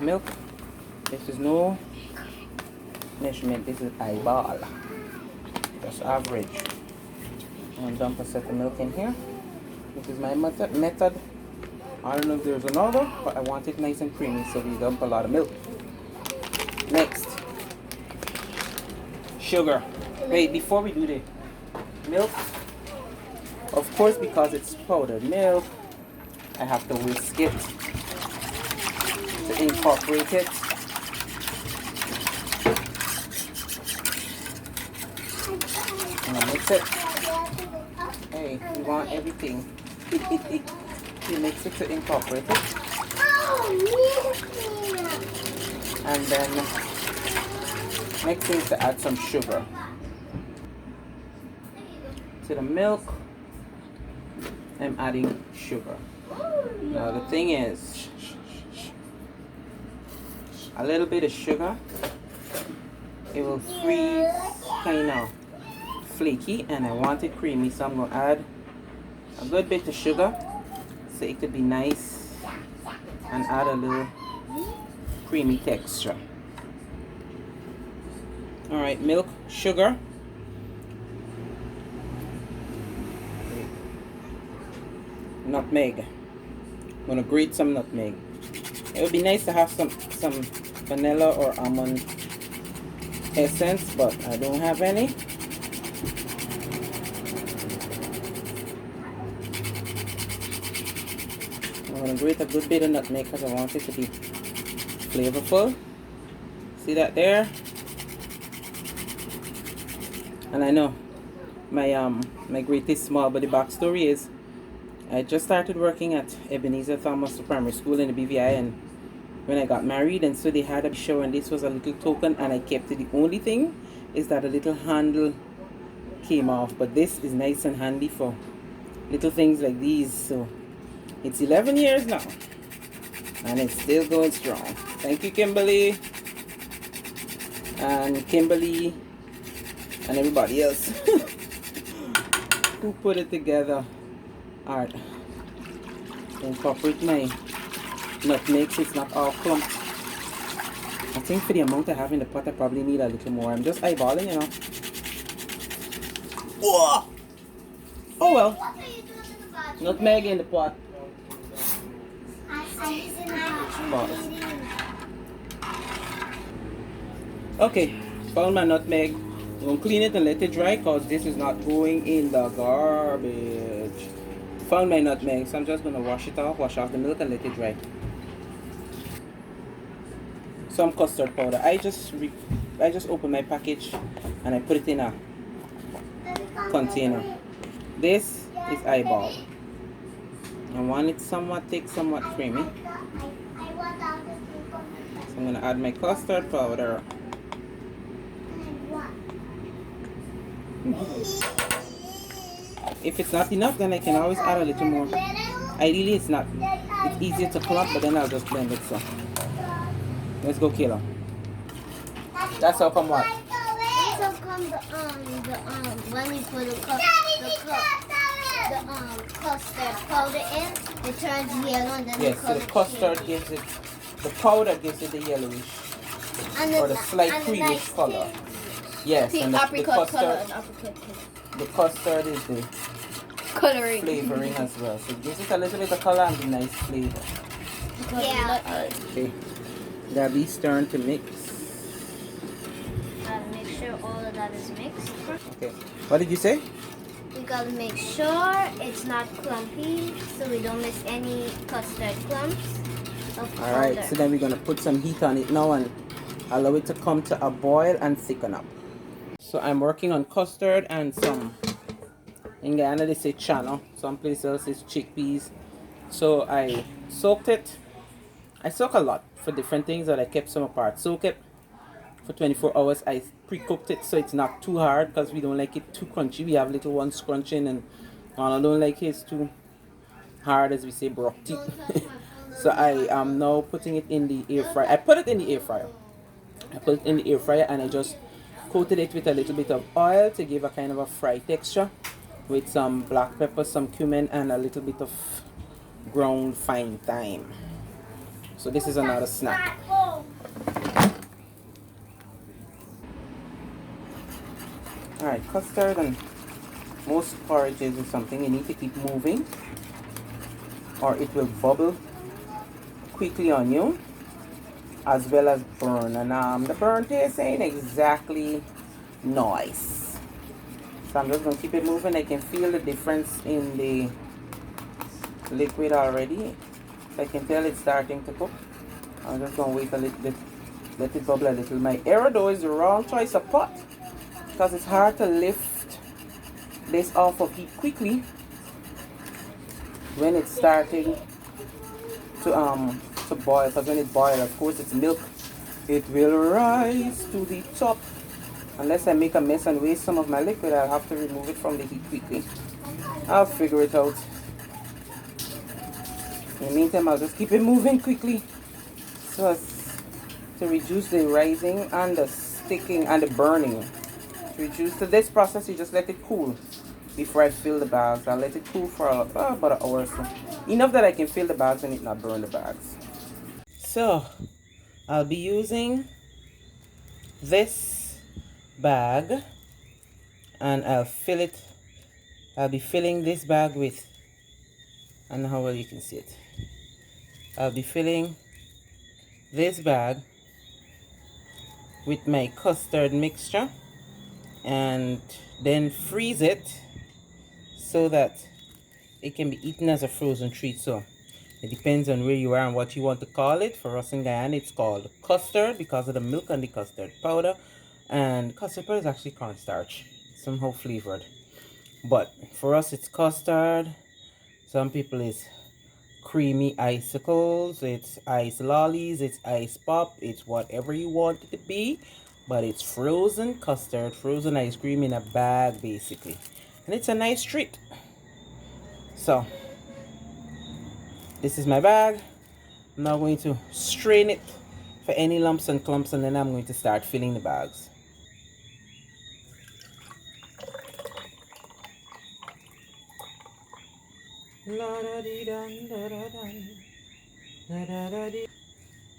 milk. This is no measurement, this is eyeball. Just average. And dump a set of milk in here. This is my method. I don't know if there's another, but I want it nice and creamy, so we dump a lot of milk. Next, sugar. Wait, before we do the milk, of course, because it's powdered milk, I have to whisk it to incorporate it. I'm gonna mix it. Hey, you want everything. You mix it to incorporate it. And then next thing is to add some sugar to the milk. I'm adding sugar. Now the thing is, a little bit of sugar, it will freeze kind of flaky, and I want it creamy, so I'm going to add a good bit of sugar so it could be nice and add a little creamy texture. Alright, milk, sugar, nutmeg. I'm going to grate some nutmeg. It would be nice to have some vanilla or almond essence, but I don't have any. I'm going to grate a good bit of nutmeg because I want it to be flavorful. See that there? And I know my grate is small, but the backstory is I just started working at Ebenezer Thomas Primary School in the BVI, and when I got married, and so they had a show, and this was a little token, and I kept it. The only thing is that a little handle came off, but this is nice and handy for little things like these. So it's 11 years now, and it's still going strong. Thank you, Kimberly, and everybody else who put it together. Alright, incorporate my nutmeg so it's not all clumped. I think for the amount I have in the pot, I probably need a little more. I'm just eyeballing, you know. Whoa! Oh well. Nutmeg in the pot. Pause. Okay, found my nutmeg. I'm going to clean it and let it dry because this is not going in the garbage. Found my nutmeg, so I'm just going to wash off the milk and let it dry. Some custard powder. I just opened my package and I put it in a container. This is eyeball. I want it somewhat thick, somewhat creamy. So I'm going to add my custard powder. If it's not enough, then I can always add a little more. Ideally, it's easier to clump, but then I'll just blend it. So let's go, Kayla. That's how come what? That's how come when we put the custard powder in, it turns yellow, and then yes, so the custard gives it, the powder gives it the yellowish or the slight creamish color. Yes, and the custard is the coloring flavoring as well. So it gives it a little bit of color and a nice flavor. Yeah. Alright, okay. Gabby's turn to mix. Gotta make sure all of that is mixed. Okay. What did you say? We gotta make sure it's not clumpy, so we don't miss any custard clumps of powder. Alright, so then we're gonna put some heat on it now and allow it to come to a boil and thicken up. So I'm working on custard and some, in Guyana they say chana, some places else it's chickpeas. So I soaked it. I soak a lot for different things, but I kept some apart. Soak it for 24 hours. I pre-cooked it so it's not too hard because we don't like it too crunchy. We have little ones crunching, and I don't like it too hard, as we say, broccoli. So I am now putting it in the air fryer. I put it in the air fryer. And I just coated it with a little bit of oil to give a kind of a fry texture, with some black pepper, some cumin, and a little bit of ground fine thyme. So this is another snack. Alright, custard and most porridges is something you need to keep moving or it will bubble quickly on you as well as burn. And the burn taste ain't exactly nice. So I'm just going to keep it moving. I can feel the difference in the liquid already. I can tell it's starting to cook. I'm just going to wait a little bit, let it bubble a little. My arrow though is the wrong choice of pot because it's hard to lift this off of heat quickly when it's starting to boil, because when it boils, of course it's milk, it will rise to the top. Unless I make a mess and waste some of my liquid, I'll have to remove it from the heat quickly. I'll figure it out. In the meantime, I'll just keep it moving quickly so as to reduce the rising and the sticking and the burning. To reduce to this process, you just let it cool before I fill the bags. I'll let it cool for about an hour or so. Enough that I can fill the bags and it not burn the bags. So, I'll be using this bag and I'll be filling this bag with, I don't know how well you can see it. I'll be filling this bag with my custard mixture and then freeze it so that it can be eaten as a frozen treat. So it depends on where you are and what you want to call it. For us in Guyana, it's called custard because of the milk and the custard powder. And custard powder is actually cornstarch, somehow flavored. But for us, it's custard. Some people it's creamy icicles, it's ice lollies, it's ice pop, it's whatever you want it to be. But it's frozen custard, frozen ice cream in a bag, basically. And it's a nice treat. So, this is my bag. I'm now going to strain it for any lumps and clumps, and then I'm going to start filling the bags.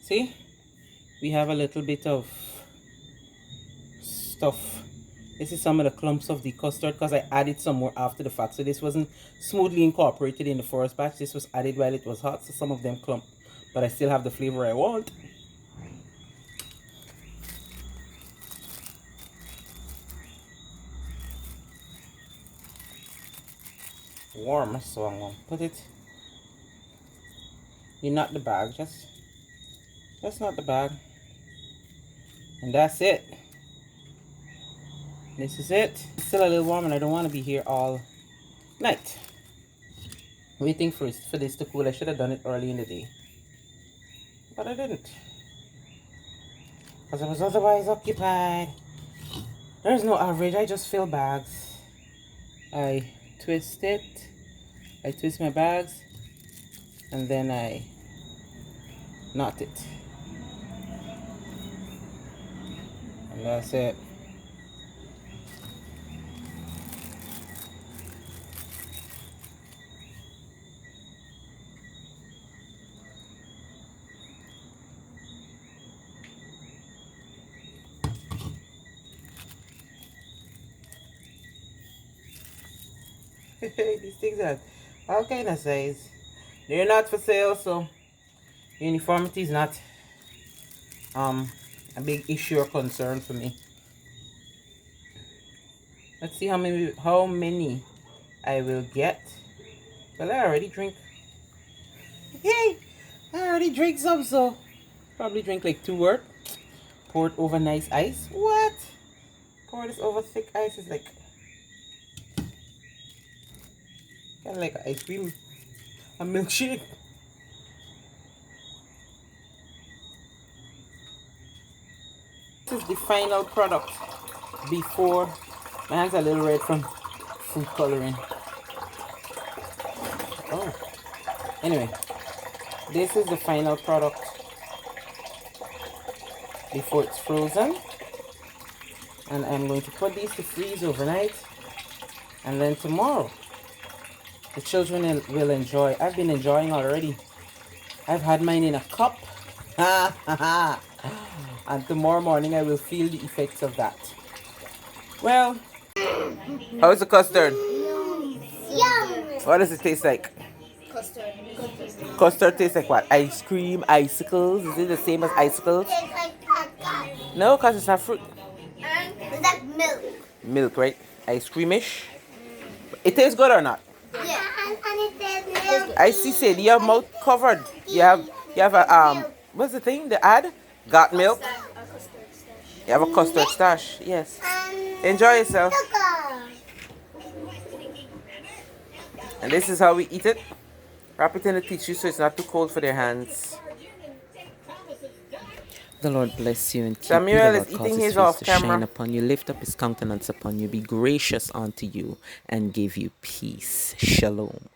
See? We have a little bit of stuff. This is some of the clumps of the custard because I added some more after the fact. So this wasn't smoothly incorporated in the first batch. This was added while it was hot. So some of them clump. But I still have the flavor I want. Warm. So I'm going to put it. You knot the bag. Just knot the bag. And that's it. This is it. It's still a little warm and I don't want to be here all night waiting for this to cool. I should have done it early in the day, but I didn't because I was otherwise occupied. There's no average. I just fill bags. I twist my bags and then I knot it, and that's it. These things are all kind of size. They're not for sale, so uniformity is not a big issue or concern for me. Let's see how many I will get. Well, I already drink. Yay! I already drink some, so probably drink like 2 worth. Pour it over nice ice. What? Pour this over thick ice is like kind of like ice cream, a milkshake. This is the final product before my hands are a little red from food coloring. Oh, anyway, this is the final product before it's frozen, and I'm going to put these to freeze overnight, and then tomorrow the children will enjoy. I've been enjoying already. I've had mine in a cup. And tomorrow morning I will feel the effects of that. Well, How is the custard? Yum. What does it taste like? Custard. Custard tastes like what? Ice cream, icicles? Is it the same as icicles? Tastes like caca. No, because it's not fruit. It's like milk. Milk, right? Ice creamish. It tastes good or not? Yeah. And it tastes milk. I see, said you have mouth covered. You have a what's the thing? The ad? Got milk? You have a custard stash. Yes. Enjoy yourself. Sugar. And this is how we eat it. Wrap it in a tissue so it's not too cold for their hands. The Lord bless you and keep Samuel you. The is Lord cause eating his his face off to camera. shine upon you, lift up his countenance upon you, be gracious unto you, and give you peace. Shalom.